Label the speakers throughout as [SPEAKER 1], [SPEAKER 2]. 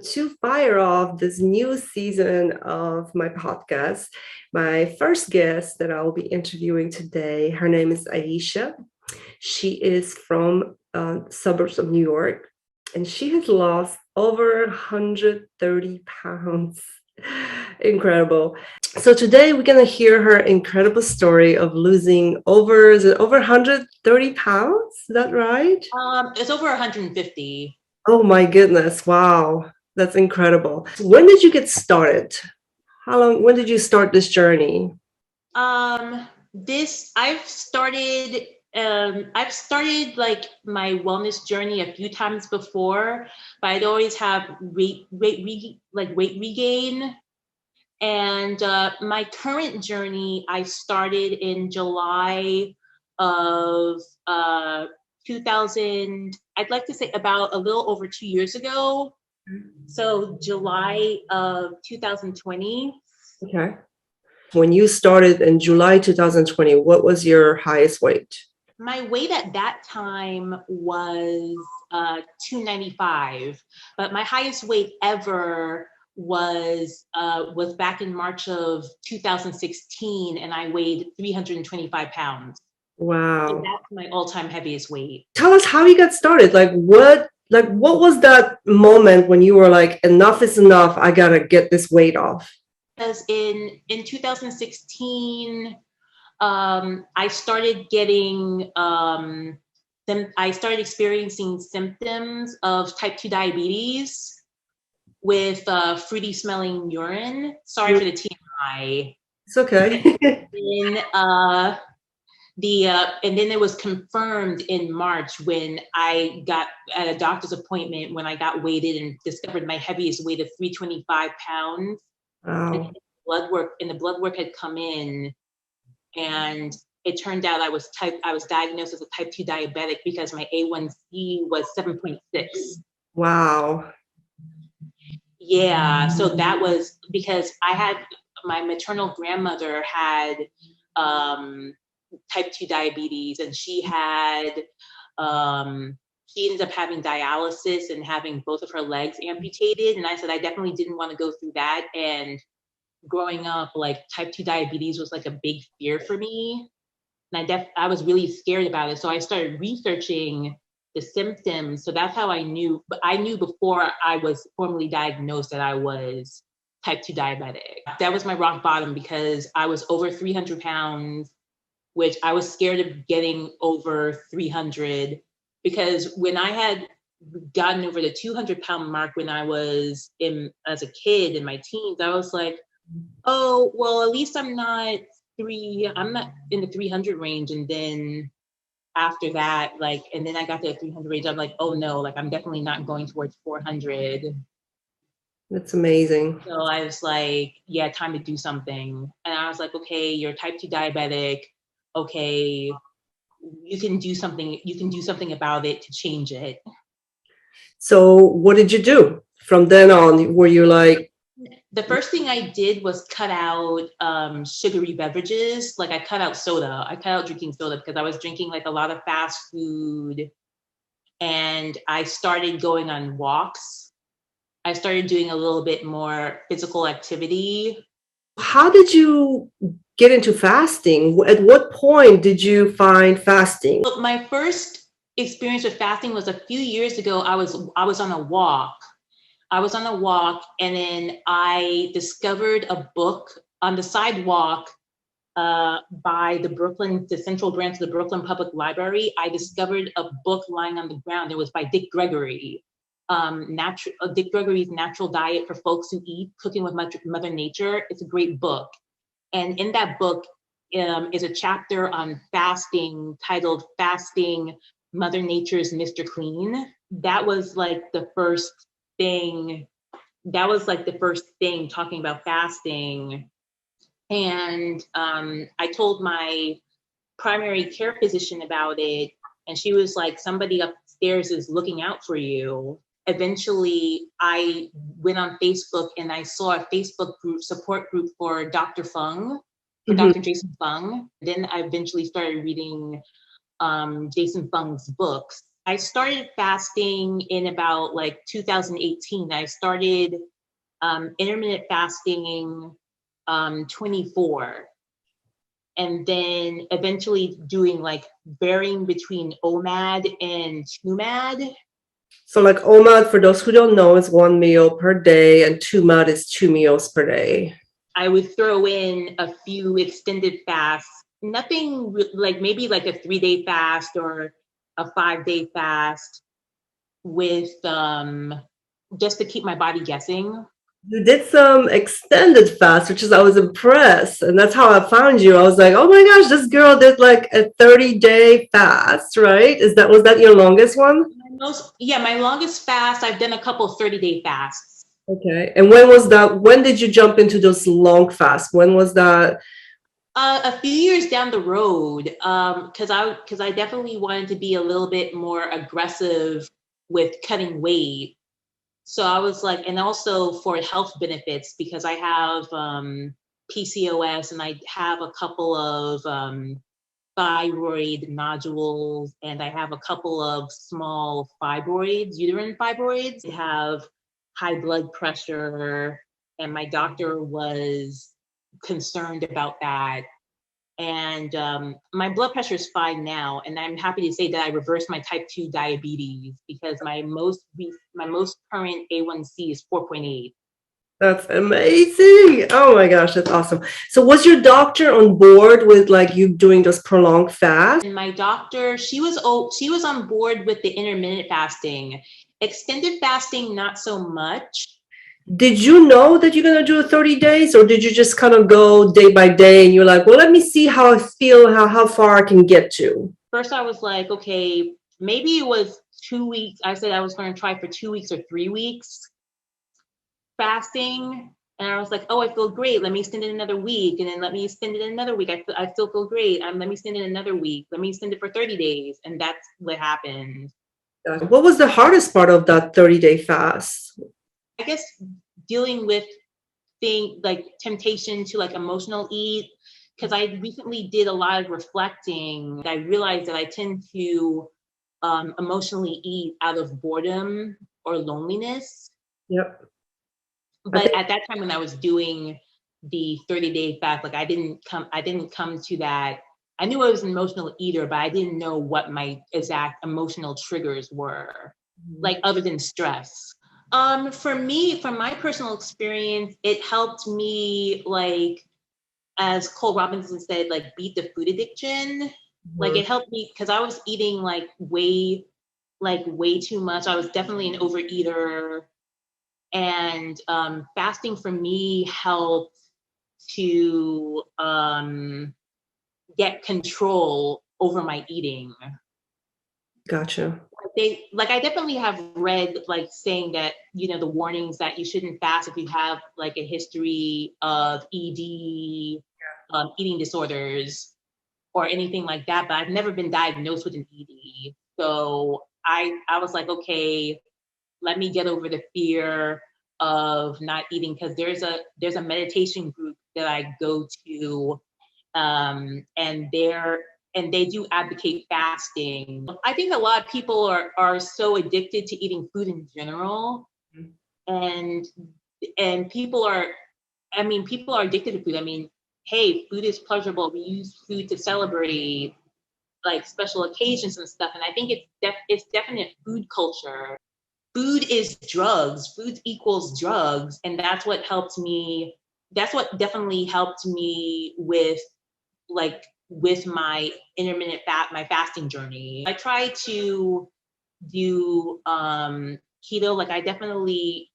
[SPEAKER 1] To fire off this new season of my podcast, my first guest that I will be interviewing today, her name is Aisha. She is from suburbs of New York, and she has lost over 130 pounds. Incredible. So today we're going to hear her incredible story of losing is it over 130 pounds? Is that right?
[SPEAKER 2] It's over 150.
[SPEAKER 1] Oh my goodness. Wow. That's incredible. When did you get started? When did you start this journey?
[SPEAKER 2] This I've started like my wellness journey a few times before, but I'd always have weight regain. And my current journey, I started in July of 2000. I'd like to say about a little over 2 years ago. So July of 2020.
[SPEAKER 1] Okay. When you started in July 2020, what was your highest weight?
[SPEAKER 2] My weight at that time was 295, but my highest weight ever was back in March of 2016, and I weighed 325 pounds. So
[SPEAKER 1] Wow.
[SPEAKER 2] that's my all-time heaviest weight.
[SPEAKER 1] Tell us how you got started. What was that moment when you were like, enough is enough, I gotta get this weight off?
[SPEAKER 2] Because in 2016, I started getting I started experiencing symptoms of type 2 diabetes with fruity smelling urine. Sorry for the TMI.
[SPEAKER 1] It's okay.
[SPEAKER 2] And then it was confirmed in March when I got at a doctor's appointment when I got weighted and discovered my heaviest weight of 325 pounds.
[SPEAKER 1] Wow.
[SPEAKER 2] And the blood work had come in, and it turned out I was diagnosed as a type 2 diabetic because my A1C was 7.6.
[SPEAKER 1] Wow.
[SPEAKER 2] Yeah, so that was because my maternal grandmother had type 2 diabetes, and she ended up having dialysis and having both of her legs amputated. And I said I definitely didn't want to go through that. And growing up, like type 2 diabetes was like a big fear for me. And I was really scared about it. So I started researching the symptoms. So that's how I knew. But I knew before I was formally diagnosed that I was type 2 diabetic. That was my rock bottom because I was over 300 pounds, which I was scared of getting over 300 because when I had gotten over the 200-pound mark when I was as a kid in my teens, I was like, oh, well, at least I'm not in the 300 range. And then after that, and then I got to the 300 range, I'm like, oh no, I'm definitely not going towards 400.
[SPEAKER 1] That's amazing.
[SPEAKER 2] So I was like, yeah, time to do something. And I was like, okay, you're type 2 diabetic. Okay, you can do something about it to change it.
[SPEAKER 1] So what did you do from then on? Were you like,
[SPEAKER 2] the first thing I did was cut out sugary beverages. I cut out soda. I cut out drinking soda because I was drinking a lot of fast food. And I started going on walks. I started doing a little bit more physical activity.
[SPEAKER 1] How did you get into fasting? At what point did you find fasting?
[SPEAKER 2] Well, my first experience with fasting was a few years ago. I was on a walk. And then I discovered a book on the sidewalk by the central branch of the Brooklyn Public Library. I discovered a book lying on the ground. It was by Dick Gregory, Dick Gregory's Natural Diet for Folks Who Eat, Cooking with Mother Nature. It's a great book. And in that book is a chapter on fasting titled Fasting, Mother Nature's Mr. Clean. That was the first thing talking about fasting. And I told my primary care physician about it, and she was like, somebody upstairs is looking out for you. Eventually, I went on Facebook and I saw a Facebook support group for Dr. Fung, for Dr. Jason Fung. Then I eventually started reading Jason Fung's books. I started fasting in about like 2018. I started intermittent fasting 24, and then eventually doing like varying between OMAD and TUMAD.
[SPEAKER 1] So like OMAD, for those who don't know, is 1 meal per day, and TUMAD is 2 meals per day.
[SPEAKER 2] I would throw in a few extended fasts, nothing like maybe like a 3-day fast or a 5-day fast with just to keep my body guessing.
[SPEAKER 1] You did some extended fast, which is I was impressed, and that's how I found you. I was like, oh my gosh, this girl did like a 30-day fast, right? Was that your longest one?
[SPEAKER 2] My longest fast, I've done a couple 30-day fasts.
[SPEAKER 1] Okay. And when was that? When did you jump into those long fasts? When was that?
[SPEAKER 2] A few years down the road, because I definitely wanted to be a little bit more aggressive with cutting weight. So I was like, and also for health benefits, because I have PCOS and I have a couple of thyroid nodules, and I have a couple of small fibroids, uterine fibroids. I have high blood pressure, and my doctor was concerned about that. And my blood pressure is fine now, and I'm happy to say that I reversed my type 2 diabetes because my most current A1C is 4.8.
[SPEAKER 1] That's amazing. Oh my gosh, that's awesome. So was your doctor on board with like you doing those prolonged fasts?
[SPEAKER 2] And my doctor, she was on board with the intermittent fasting. Extended fasting, not so much.
[SPEAKER 1] Did you know that you're going to do 30 days, or did you just kind of go day by day and you're like, well, let me see how I feel, how far I can get to?
[SPEAKER 2] First, I was like, okay, maybe it was 2 weeks. I said I was going to try for 2 weeks or 3 weeks fasting. And I was like, oh, I feel great. Let me extend it another week. And then let me extend it another week. I still feel great. Let me extend it another week. Let me extend it for 30 days. And that's what happened.
[SPEAKER 1] What was the hardest part of that 30-day fast?
[SPEAKER 2] I guess dealing with things like temptation to like emotional eat, because I recently did a lot of reflecting. I realized that I tend to emotionally eat out of boredom or loneliness.
[SPEAKER 1] Yep.
[SPEAKER 2] But at that time when I was doing the 30-day fast, like I didn't come to that. I knew I was an emotional eater, but I didn't know what my exact emotional triggers were, like other than stress. For me, from my personal experience, it helped me, like, as Cole Robinson said, like beat the food addiction. Like it helped me because I was eating like way too much. I was definitely an overeater. And fasting for me helped to get control over my eating.
[SPEAKER 1] Gotcha.
[SPEAKER 2] I definitely have read like saying that, the warnings that you shouldn't fast if you have like a history of ED, eating disorders or anything like that, but I've never been diagnosed with an ED. So I was like, okay, let me get over the fear of not eating, because there's a meditation group that I go to, and they do advocate fasting. I think a lot of people are so addicted to eating food in general, and people are addicted to food. I mean, hey, food is pleasurable. We use food to celebrate like special occasions and stuff, and I think it's definite food culture. Food is drugs. Food equals drugs, and that's what helped me. That's what definitely helped me with my my fasting journey. I try to do keto. Like I definitely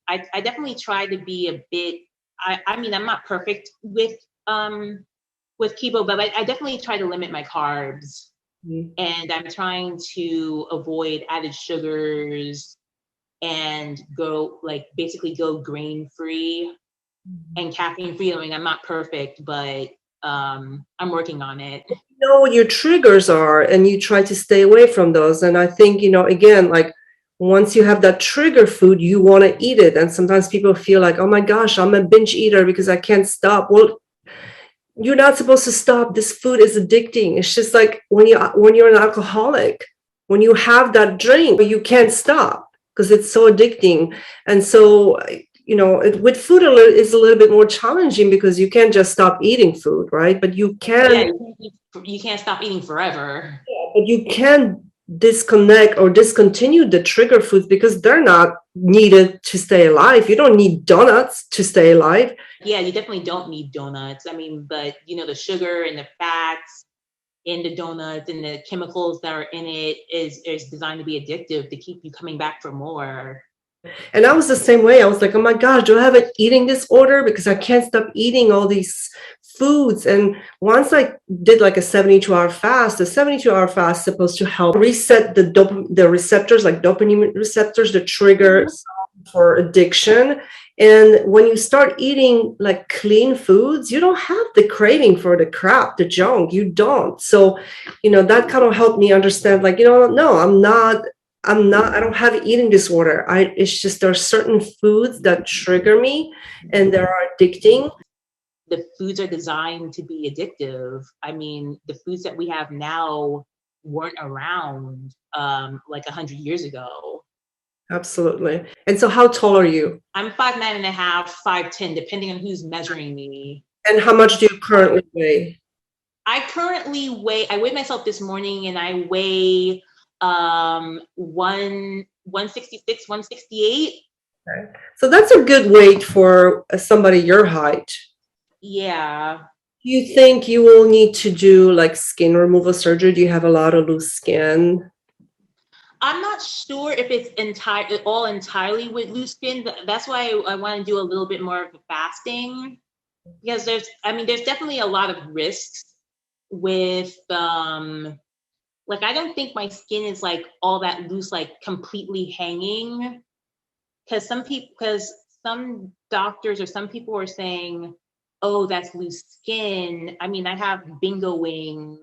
[SPEAKER 2] try to be a bit. I mean, I'm not perfect with keto, but I definitely try to limit my carbs, and I'm trying to avoid added sugars and basically go grain free and caffeine free. I mean, I'm not perfect, but I'm working on it.
[SPEAKER 1] You know what your triggers are, and you try to stay away from those. And I think, again, like once you have that trigger food, you want to eat it. And sometimes people feel like, oh my gosh, I'm a binge eater because I can't stop. Well, you're not supposed to stop. This food is addicting. It's just like when you're an alcoholic. when you have that drink, you can't stop because it's so addicting. And so, with food, it's a little bit more challenging because you can't just stop eating food, right? But you
[SPEAKER 2] Yeah,
[SPEAKER 1] can,
[SPEAKER 2] you can't stop eating forever.
[SPEAKER 1] disconnect or discontinue the trigger foods because they're not needed to stay alive. You don't need donuts to stay alive.
[SPEAKER 2] Yeah, you definitely don't need donuts. I mean, but the sugar and the fats in the donuts and the chemicals that are in it is designed to be addictive to keep you coming back for more.
[SPEAKER 1] And I was the same way. I was like, oh my gosh, do I have an eating disorder? Because I can't stop eating all these foods. And once I did like a 72-hour fast, the 72-hour fast is supposed to help reset the receptors, like dopamine receptors, the triggers for addiction. And when you start eating like clean foods, you don't have the craving for the crap, the junk. You don't. So, that kind of helped me understand, like, no, I don't have an eating disorder. It's just there are certain foods that trigger me and they are addicting.
[SPEAKER 2] The foods are designed to be addictive. I mean, the foods that we have now weren't around like 100 years ago.
[SPEAKER 1] Absolutely. And so how tall are you?
[SPEAKER 2] I'm 5'9.5", 5'10", depending on who's measuring me.
[SPEAKER 1] And how much do you currently weigh?
[SPEAKER 2] I weighed myself this morning and I weigh 166, 168.
[SPEAKER 1] Okay. So that's a good weight for somebody your height.
[SPEAKER 2] Yeah.
[SPEAKER 1] Do you think you will need to do like skin removal surgery? Do you have a lot of loose skin?
[SPEAKER 2] I'm not sure if it's entirely with loose skin. That's why I want to do a little bit more of the fasting, because there's definitely a lot of risks with like, I don't think my skin is like all that loose, like completely hanging, because some doctors or some people are saying, oh, that's loose skin. I mean, I have bingo wings.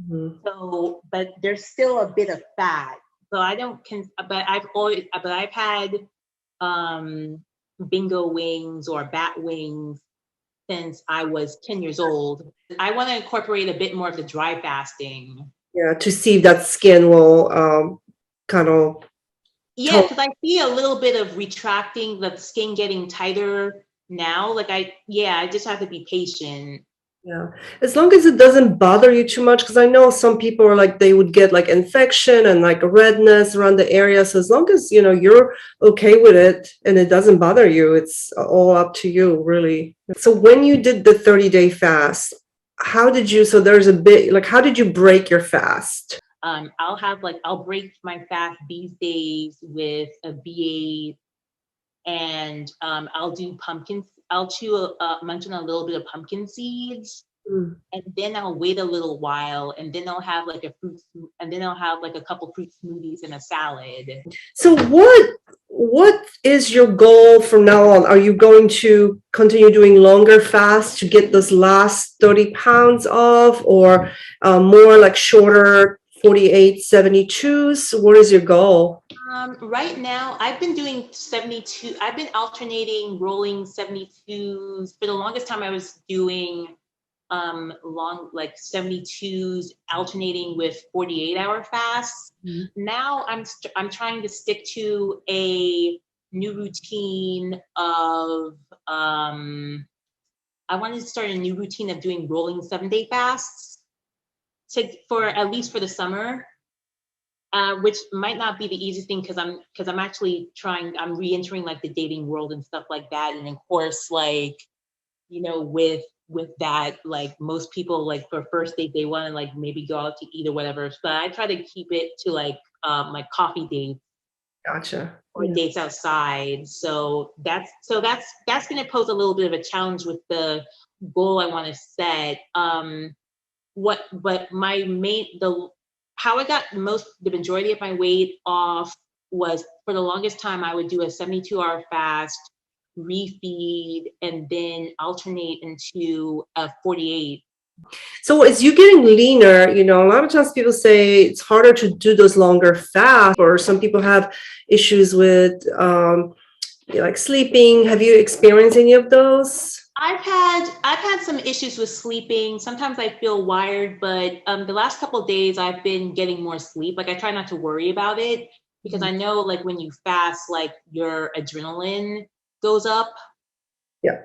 [SPEAKER 1] Mm-hmm.
[SPEAKER 2] So, but there's still a bit of fat. So but I've had bingo wings or bat wings since I was 10 years old. I want to incorporate a bit more of the dry fasting.
[SPEAKER 1] Yeah, to see if that skin will kind of.
[SPEAKER 2] Yeah, because I see a little bit of retracting, the skin getting tighter now. Like I just have to be patient.
[SPEAKER 1] Yeah, as long as it doesn't bother you too much, because I know some people are like they would get like infection and like redness around the area. So as long as you're okay with it and it doesn't bother you, it's all up to you, really. So when you did the 30-day fast, how did you? So there's a bit like how did you break your fast?
[SPEAKER 2] I'll break my fast these days with a B8, and I'll do pumpkins. I'll munch on a little bit of pumpkin seeds, and then I'll wait a little while, and then I'll have like a couple fruit smoothies and a salad.
[SPEAKER 1] So what is your goal from now on? Are you going to continue doing longer fasts to get those last 30 pounds off, or more like shorter 48, 72s? What is your goal?
[SPEAKER 2] Right now, I've been doing 72. I've been alternating rolling 72s. For the longest time, I was doing long, like 72s, alternating with 48-hour fasts. Mm-hmm. Now I'm trying to stick to a new routine of I wanted to start a new routine of doing rolling 7-day fasts for at least for the summer. Which might not be the easiest thing because I'm actually I'm re-entering like the dating world and stuff like that. And of course, like, with that, like most people, like for first date, they want to like maybe go out to eat or whatever. But I try to keep it to like coffee dates.
[SPEAKER 1] Gotcha.
[SPEAKER 2] Or dates outside. So that's going to pose a little bit of a challenge with the goal I want to set. How I got the majority of my weight off was, for the longest time, I would do a 72-hour fast, refeed, and then alternate into a 48.
[SPEAKER 1] So as you getting leaner, a lot of times people say it's harder to do those longer fasts, or some people have issues with like sleeping. Have you experienced any of those?
[SPEAKER 2] I've had some issues with sleeping. Sometimes I feel wired, but the last couple of days I've been getting more sleep. Like I try not to worry about it because I know like when you fast, like your adrenaline goes up.
[SPEAKER 1] Yeah,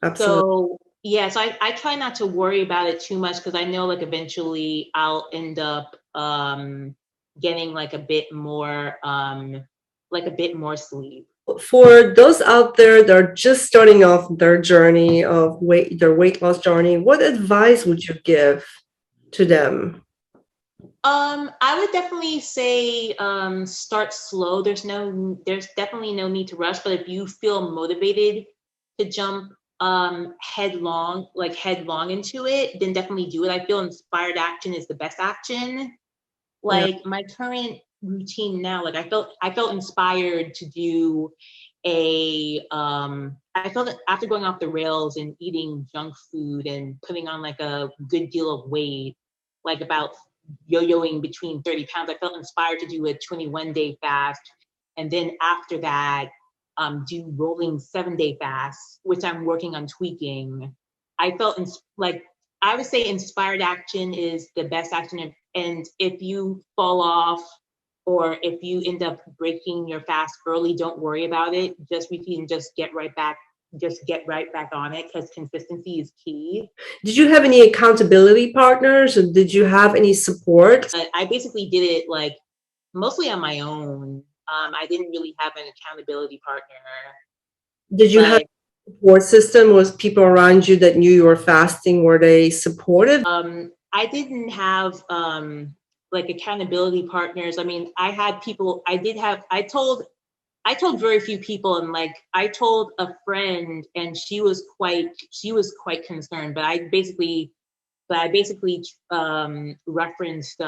[SPEAKER 1] absolutely.
[SPEAKER 2] So yeah, so I try not to worry about it too much because I know like eventually I'll end up getting like a bit more sleep.
[SPEAKER 1] For those out there that are just starting off their journey of their weight loss journey, what advice would you give to them?
[SPEAKER 2] I would definitely say start slow. There's definitely no need to rush, but if you feel motivated to jump headlong into it, then definitely do it. I feel inspired action is the best action.
[SPEAKER 1] Yeah.
[SPEAKER 2] Like my current routine now, like I felt inspired to do I felt that after going off the rails and eating junk food and putting on like a good deal of weight, like about yo-yoing between 30 pounds, I felt inspired to do a 21-day fast. And then after that, do rolling 7-day fasts, which I'm working on tweaking. I felt like I would say inspired action is the best action. And if you fall off or if you end up breaking your fast early, don't worry about it. Just repeat and just get right back. Just get right back on it because consistency is key.
[SPEAKER 1] Did you have any accountability partners, or did you have any support?
[SPEAKER 2] But I basically did it like mostly on my own. I didn't really have an accountability partner,
[SPEAKER 1] Did you have
[SPEAKER 2] but
[SPEAKER 1] a support system? Was people around you that knew you were fasting? Were they supportive?
[SPEAKER 2] I didn't have like accountability partners. I mean, I had people. I told very few people, and like I told a friend, and she was quite concerned. But I basically referenced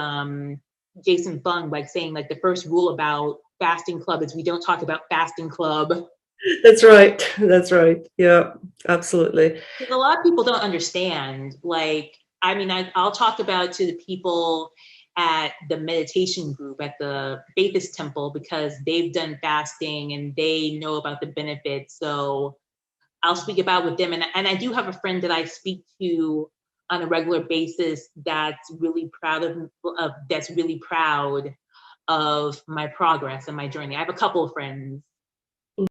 [SPEAKER 2] Jason Fung, like saying like the first rule about fasting club is we don't talk about fasting club.
[SPEAKER 1] That's right. That's right. Yeah, absolutely.
[SPEAKER 2] Because a lot of people don't understand. Like, I mean, I'll talk about it to the people at the meditation group at the Baptist temple because they've done fasting and they know about the benefits. So I'll speak about with them. And I do have a friend that I speak to on a regular basis that's really proud of my progress and my journey. I have a couple of friends.